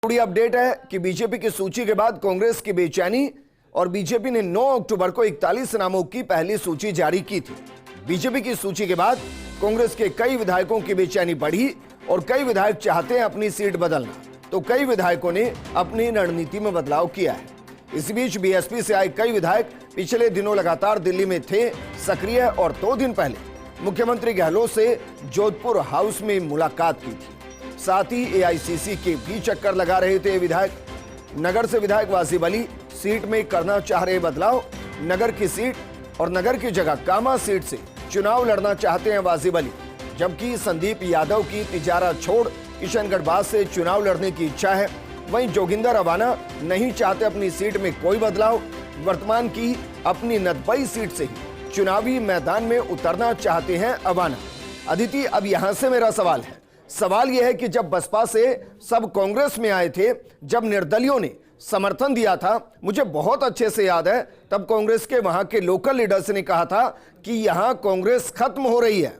बड़ी अपडेट है कि बीजेपी की सूची के बाद कांग्रेस की बेचैनी और बीजेपी ने 9 अक्टूबर को 41 नामों की पहली सूची जारी की थी। बीजेपी की सूची के बाद कांग्रेस के कई विधायकों की बेचैनी बढ़ी और कई विधायक चाहते हैं अपनी सीट बदलना, तो कई विधायकों ने अपनी रणनीति में बदलाव किया है। इस बीच बीएसपी से आए कई विधायक पिछले दिनों लगातार दिल्ली में थे सक्रिय और 2 दिन पहले मुख्यमंत्री गहलोत से जोधपुर हाउस में मुलाकात की थी। साथ ही एआईसीसी के भी चक्कर लगा रहे थे विधायक। नगर से विधायक वाजिब अली सीट में करना चाह रहे बदलाव। नगर की सीट और नगर की जगह कामा सीट से चुनाव लड़ना चाहते हैं वाजिब अली, जबकि संदीप यादव की तिजारा छोड़ किशनगढ़ बास से चुनाव लड़ने की इच्छा है। वहीं जोगिंदर अवाना नहीं चाहते अपनी सीट में कोई बदलाव। वर्तमान की अपनी नदबई सीट से ही चुनावी मैदान में उतरना चाहते हैं अवाना। अदिति, अब यहां से मेरा सवाल यह है कि जब बसपा से सब कांग्रेस में आए थे, जब निर्दलियों ने समर्थन दिया था, मुझे बहुत अच्छे से याद है, तब कांग्रेस के वहां के लोकल लीडर्स ने कहा था कि यहां कांग्रेस खत्म हो रही है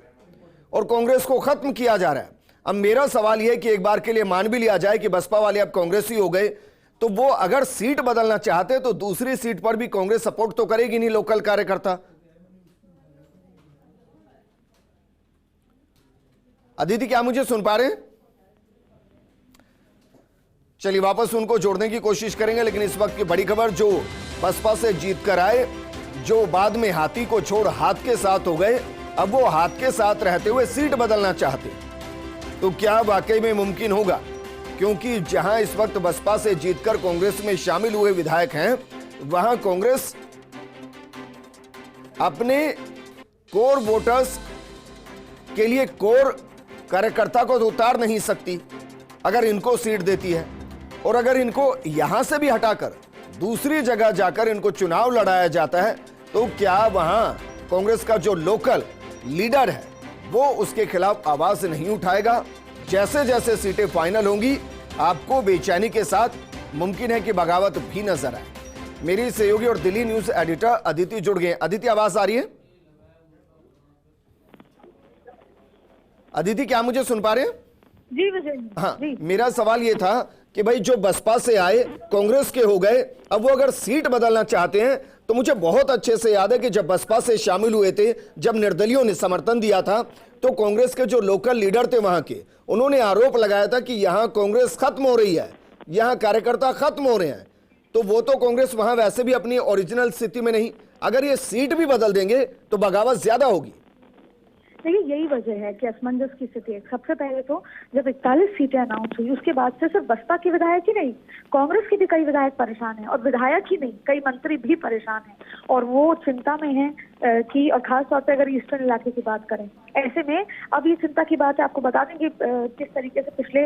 और कांग्रेस को खत्म किया जा रहा है। अब मेरा सवाल यह है कि एक बार के लिए मान भी लिया जाए कि बसपा वाले अब कांग्रेसी हो गए, तो वो अगर सीट बदलना चाहते तो दूसरी सीट पर भी कांग्रेस सपोर्ट तो करेगी नहीं लोकल कार्यकर्ता। अदिति, क्या मुझे सुन पा रहे हैं? चलिए वापस उनको जोड़ने की कोशिश करेंगे, लेकिन इस वक्त की बड़ी खबर, जो बसपा से जीत कर आए, जो बाद में हाथी को छोड़ हाथ के साथ हो गए, अब वो हाथ के साथ रहते हुए सीट बदलना चाहते, तो क्या वाकई में मुमकिन होगा? क्योंकि जहां इस वक्त बसपा से जीतकर कांग्रेस में शामिल हुए विधायक हैं, वहां कांग्रेस अपने कोर वोटर्स के लिए कोर कार्यकर्ता को तो उतार नहीं सकती अगर इनको सीट देती है, और अगर इनको यहां से भी हटाकर दूसरी जगह जाकर इनको चुनाव लड़ाया जाता है, तो क्या वहां कांग्रेस का जो लोकल लीडर है वो उसके खिलाफ आवाज नहीं उठाएगा? जैसे जैसे सीटें फाइनल होंगी, आपको बेचैनी के साथ मुमकिन है कि बगावत भी नजर आए। मेरी सहयोगी और दिल्ली न्यूज एडिटर अदिति जुड़ गए। अदिति, आवाज आ रही है? अदिति, क्या मुझे सुन पा रहे हैं? जी विजय। हाँ जी। मेरा सवाल ये था कि भाई जो बसपा से आए कांग्रेस के हो गए, अब वो अगर सीट बदलना चाहते हैं, तो मुझे बहुत अच्छे से याद है कि जब बसपा से शामिल हुए थे, जब निर्दलियों ने समर्थन दिया था, तो कांग्रेस के जो लोकल लीडर थे वहां के, उन्होंने आरोप लगाया था कि यहां कांग्रेस खत्म हो रही है, यहां कार्यकर्ता खत्म हो रहे हैं। तो वो तो कांग्रेस वहां वैसे भी अपनी ओरिजिनल स्थिति में नहीं, अगर ये सीट भी बदल देंगे तो बगावत ज्यादा होगी। देखिए, यही वजह है कि असमंजस की स्थिति है। सबसे पहले तो जब 41 सीटें अनाउंस हुई, उसके बाद से सिर्फ बसपा के विधायक ही नहीं, कांग्रेस के भी कई विधायक परेशान हैं, और विधायक ही नहीं, कई मंत्री भी परेशान हैं, और वो चिंता में हैं कि, और खास तौर पे अगर ईस्टर्न इलाके की बात करें, ऐसे में अब ये चिंता की बात है। आपको बता दें कि किस तरीके से पिछले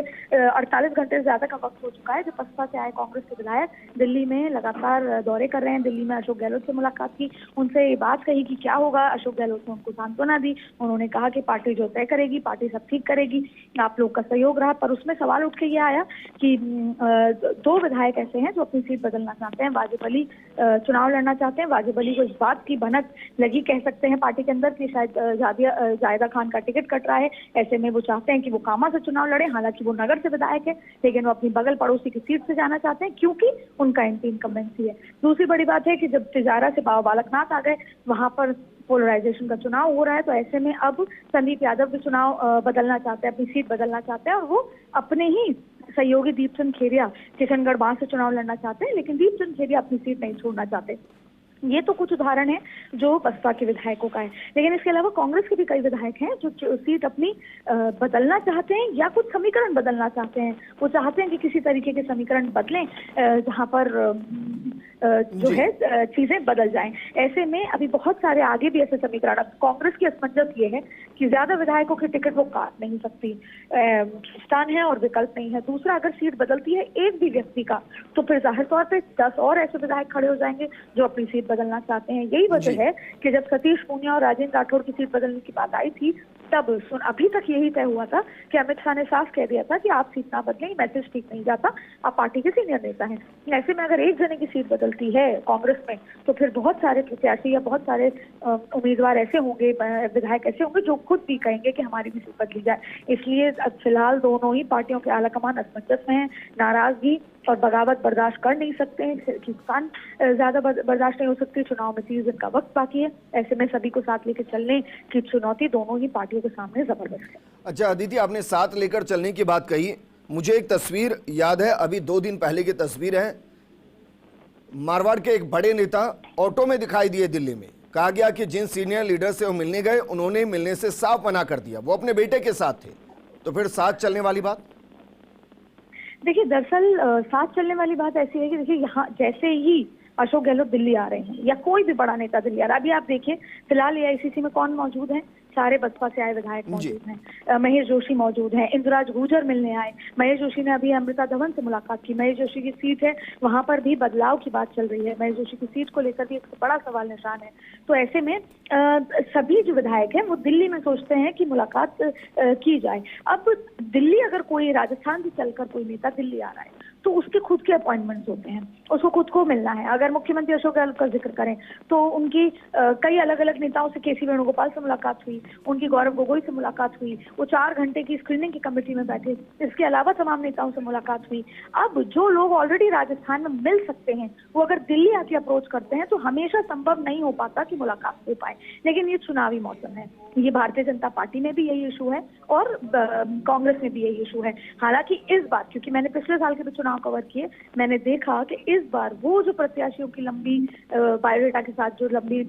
48 घंटे से ज्यादा का वक्त हो चुका है जब बसपा से आए कांग्रेस के विधायक दिल्ली में लगातार दौरे कर रहे हैं। दिल्ली में अशोक गहलोत से मुलाकात की, उनसे ये बात कही कि क्या होगा। अशोक गहलोत ने उनको सांत्वना दी, उन्होंने कहा कि पार्टी जो तय करेगी, पार्टी सब ठीक करेगी, आप लोग का सहयोग रहा। पर उसमें सवाल उठ के ये आया कि 2 विधायक ऐसे हैं जो अपनी सीट बदलना चाहते हैं। वाजिब अली चुनाव लड़ना चाहते हैं। वाजिब अली को इस बात की भनक लगी, कह सकते हैं, पार्टी के अंदर की शायद जायदा खान का टिकट कट रहा है, ऐसे में वो चाहते हैं कि वो कामा से चुनाव लड़े। हालांकि वो नगर से विधायक है, लेकिन वो अपनी बगल पड़ोसी की सीट से जाना चाहते हैं क्योंकि उनका एंटी इनकम्बेंसी है। दूसरी बड़ी बात है कि जब तिजारा से बाबा बालकनाथ आ गए, वहां पर पोलराइजेशन का चुनाव हो रहा है, तो ऐसे में अब संदीप यादव भी चुनाव बदलना चाहते हैं, अपनी सीट बदलना चाहते हैं, और वो अपने ही सहयोगी दीपचंद खेरिया किशनगढ़ बास से चुनाव लड़ना चाहते हैं, लेकिन दीपचंद खेरिया अपनी सीट नहीं छोड़ना चाहते। ये तो कुछ उदाहरण है जो बसपा के विधायकों का है, लेकिन इसके अलावा कांग्रेस के भी कई विधायक हैं जो सीट अपनी बदलना चाहते हैं या कुछ समीकरण बदलना चाहते हैं। वो चाहते हैं कि किसी तरीके के समीकरण बदलें जहां पर जो है चीजें बदल जाएं। ऐसे में अभी बहुत सारे आगे भी ऐसे समीकरण। कांग्रेस की असमंजस ये है कि ज्यादा विधायकों के टिकट वो काट नहीं सकती, स्थान है और विकल्प नहीं है। दूसरा, अगर सीट बदलती है एक भी व्यक्ति का, तो फिर जाहिर तौर पर 10 और ऐसे विधायक खड़े हो जाएंगे जो अपनी सीट बदलना चाहते हैं। यही वजह है कि जब सतीश पूनिया और राजेंद्र राठौड़ की सीट बदलने की बात आई थी, तब अभी तक यही तय हुआ था कि अमित शाह ने साफ कह दिया था कि आप सीट ना बदलें, ये मैसेज ठीक नहीं जाता, आप पार्टी के सीनियर नेता हैं। ऐसे में अगर एक जने की सीट बदलती है कांग्रेस में तो फिर बहुत सारे प्रत्याशी या बहुत सारे उम्मीदवार ऐसे होंगे, विधायक ऐसे होंगे जो खुद भी कहेंगे कि हमारी भी सीट बदली जाए। इसलिए अब फिलहाल दोनों ही पार्टियों के आलाकमान असमंजस में है, नाराजगी और बगावत बर्दाश्त कर नहीं सकते हैं, किसान ज्यादा बर्दाश्त नहीं हो सकती। चुनाव में 30 दिन का वक्त बाकी है, ऐसे में सभी को साथ लेकर चलने की चुनौती दोनों ही पार्टियों के सामने जबरदस्त है। अच्छा अदिति, आपने साथ लेकर चलने की बात कही, मुझे एक तस्वीर याद है, अभी 2 दिन पहले की तस्वीर है। मारवाड़ के एक बड़े नेता ऑटो में दिखाई दिए दिल्ली में। कहा गया कि जिन सीनियर लीडर से वो मिलने गए उन्होंने मिलने से साफ मना कर दिया, वो अपने बेटे के साथ थे। तो फिर साथ चलने वाली बात? देखिए, दरअसल साथ चलने वाली बात ऐसी है कि देखिए यहाँ जैसे ही अशोक गहलोत दिल्ली आ रहे हैं या कोई भी बड़ा नेता दिल्ली आ रहा है, अभी आप देखिए फिलहाल एआईसीसी में कौन मौजूद है, सारे बसपा से आए विधायक मौजूद हैं, महेश जोशी मौजूद हैं, इंदिराज गुर्जर मिलने आए, महेश जोशी ने अभी अमृता धवन से मुलाकात की, महेश जोशी की सीट है वहां पर भी बदलाव की बात चल रही है, महेश जोशी की सीट को लेकर भी एक बड़ा सवाल निशान है। तो ऐसे में सभी जो विधायक हैं वो दिल्ली में सोचते हैं कि मुलाकात की जाए। अब दिल्ली अगर कोई राजस्थान से चलकर कोई नेता दिल्ली आ रहा है तो उसके खुद के अपॉइंटमेंट्स होते हैं, उसको खुद को मिलना है। अगर मुख्यमंत्री अशोक गहलोत का जिक्र करें तो उनकी कई अलग अलग नेताओं से, केसी वेणुगोपाल से मुलाकात हुई, उनकी गौरव गोगोई से मुलाकात हुई, वो 4 घंटे की स्क्रीनिंग की कमेटी में बैठे, इसके अलावा तमाम नेताओं से मुलाकात हुई। अब जो लोग ऑलरेडी राजस्थान में मिल सकते हैं वो अगर दिल्ली आके अप्रोच करते हैं तो हमेशा संभव नहीं हो पाता कि मुलाकात हो पाए। लेकिन ये चुनावी मौसम है, ये भारतीय जनता पार्टी में भी यही इशू है और कांग्रेस में भी यही इशू है। हालांकि इस बार, क्योंकि मैंने पिछले साल के भी चुनाव कवर किए, मैंने देखा कि इस बार वो जो प्रत्याशियों की लंबी बायोडेटा के साथ जो लंबी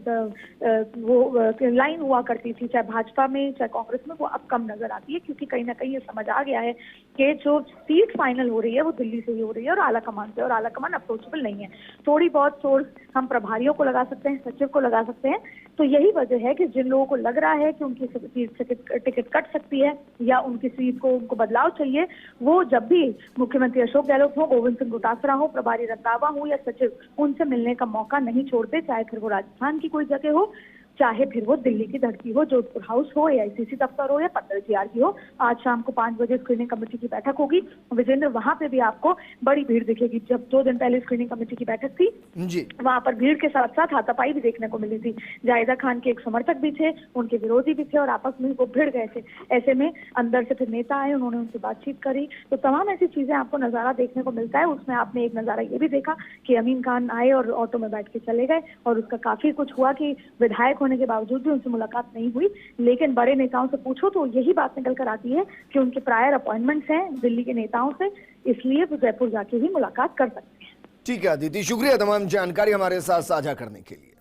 वो लाइन हुआ करती थी, चाहे भाजपा में चाहे कांग्रेस में, वो अब कम नजर आती है, क्योंकि कहीं ना कहीं ये समझ आ गया है कि जो सीट फाइनल हो रही है वो दिल्ली से ही हो रही है और आलाकमान से, और आलाकमान अप्रोचेबल नहीं है। थोड़ी बहुत सोर्स हम प्रभारियों को लगा सकते हैं, सचिव को लगा सकते हैं। तो यही वजह है कि जिन लोगों को लग रहा है कि उनकी सीट से टिकट कट सकती है या उनकी सीट को उनको बदलाव चाहिए, वो जब भी मुख्यमंत्री अशोक गहलोत हो, गोविंद सिंह डोटासरा हो, प्रभारी रंधावा हो या सचिव, उनसे मिलने का मौका नहीं छोड़ते, चाहे फिर वो राजस्थान की कोई जगह हो, चाहे फिर वो दिल्ली की धरती हो, जोधपुर हाउस हो, एआईसीसी दफ्तर हो या पत्थर जीआरपी हो। आज शाम को 5 बजे स्क्रीनिंग कमेटी की बैठक होगी विजेंद्र, वहां पे भी आपको बड़ी भीड़ दिखेगी। जब 2 दिन पहले स्क्रीनिंग कमेटी की बैठक थी जी, वहां पर भीड़ के साथ साथ हाथापाई भी देखने को मिली थी। जाहिदा खान के एक समर्थक भी थे, उनके विरोधी भी थे और आपस में वो भिड़ गए थे। ऐसे में अंदर से फिर नेता आए, उन्होंने उनसे बातचीत करी, तो तमाम ऐसी चीजें आपको नजारा देखने को मिलता है। उसमें आपने एक नजारा ये भी देखा कि अमीन खान आए और ऑटो में बैठ के चले गए, और उसका काफी कुछ हुआ कि विधायक होने के बावजूद भी उनसे मुलाकात नहीं हुई। लेकिन बड़े नेताओं से पूछो तो यही बात निकल कर आती है कि उनके प्रायर अपॉइंटमेंट्स हैं दिल्ली के नेताओं से, इसलिए वो जयपुर जाके ही मुलाकात कर सकते हैं। ठीक है अदिति, शुक्रिया तमाम जानकारी हमारे साथ साझा करने के लिए।